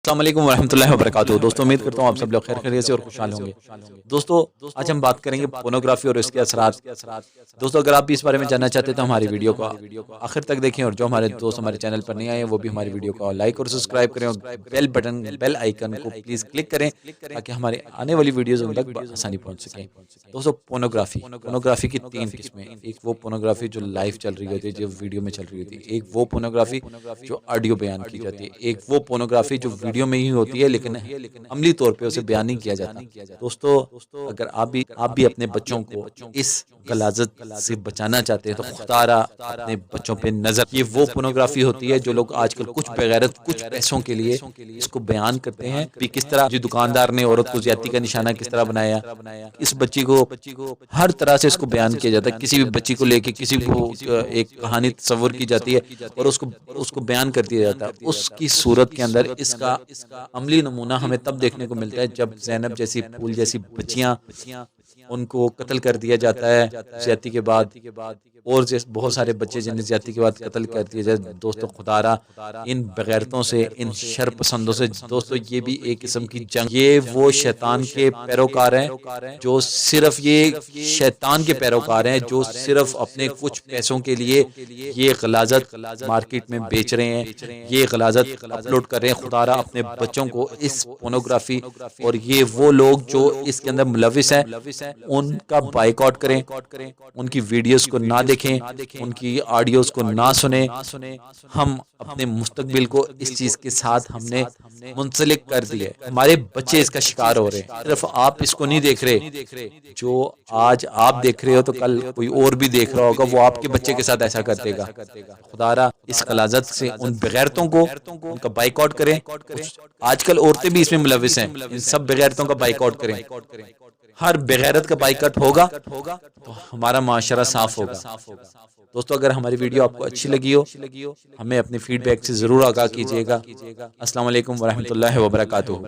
अस्सलाम वालेकुम वरहमतुल्लाहि वबरकातुहू। दोस्तों उम्मीद करता हूँ आप सब लोग खैर खैरियत से और खुशहाल होंगे। दोस्तों आज हम बात करेंगे पोर्नोग्राफी और इसके असरात। दोस्तों अगर आप भी इस बारे में जानना चाहते हैं तो हमारी वीडियो को आखिर तक देखें, और जो हमारे दोस्त हमारे चैनल पर नहीं आए हैं वो भी हमारी वीडियो को लाइक और सब्सक्राइब करें और बेल आइकन को प्लीज़ क्लिक करें ताकि हमारे आने वाली वीडियोज़ उन तक आसानी पहुँच सकें। दोस्तों पोर्नोग्राफी की तीन किस्में। एक वो पोर्नोग्राफी जो लाइव चल रही होती है, जो वीडियो में चल रही होती है। एक वो पोर्नोग्राफी जो ऑडियो बयान की जाती है। एक वो पोर्नोग्राफी जो वीडियो में ही होती है लेकिन अमली तौर पे उसे बयान नहीं किया जाता। दोस्तों अगर आप भी अपने बच्चों को इस गलाजत से बचाना चाहते हैं तो खुदारा अपने बच्चों पे नजर। ये वो पोर्नोग्राफी होती है जो लोग आजकल कुछ बेगैरत कुछ पैसों के लिए इसको बयान करते हैं कि किस तरह जो दुकानदार ने औरत को ज्यादती का निशाना किस तरह बनाया। इस बच्ची को हर तरह से इसको बयान किया जाता है। किसी भी बच्ची को लेके किसी को एक कहानी तस्वर की जाती है और उसको उसको बयान कर दिया जाता है। उसकी सूरत के अंदर इसका अमली नमूना हमें तब देखने को मिलता है जब ज़ैनब जैसी फूल जैसी बच्चियां उनको कत्ल कर दिया जाता है ज्यादती के बाद, और जैसे बहुत सारे बच्चे जिन्हें ज्यादती के बाद कत्ल कर दिया जाए। दोस्तों खुदारा इन बगैरतों से, इन शर पसंदों से, दोस्तों ये भी एक किस्म की जंग। ये वो शैतान के पैरोकार हैं जो सिर्फ ये शैतान के पैरोकार हैं जो सिर्फ अपने कुछ पैसों के लिए ये गलाजत मार्केट में बेच रहे हैं, ये गलाजत अपलोड कर रहे हैं खुदारा अपने बच्चों को इस पोर्नोग्राफी। और ये वो लोग जो इसके अंदर मुलविस हैं उनका बाइकआउट करें, उनकी वीडियोस को ना देखें, उनकी ऑडियोज को ना सुने। हम अपने मुस्तकबिल को इस चीज के साथ हमने मुंसलिक कर दिया है। हमारे बच्चे इसका शिकार हो रहे हैं। सिर्फ आप इसको नहीं देख रहे, जो आज आप देख रहे हो तो कल कोई और भी देख रहा होगा, वो आपके बच्चे के साथ ऐसा कर देगा। खुदारा इस गलाजत से उन बेगैरतों को उनका बाइकआउट करें। आजकल औरतें भी इसमें मुलविस हैं, इन सब बेगैरतों का बाइकआउट करें। हर बेगैरत का बाइकआउट होगा तो हमारा माशरा साफ होगा। दोस्तों अगर हमारी वीडियो आपको अच्छी लगी हो हमें अपने फीडबैक से जरूर आगाह कीजिएगा। अस्सलाम वालेकुम वरहमतुल्लाहि वबरकातुहू।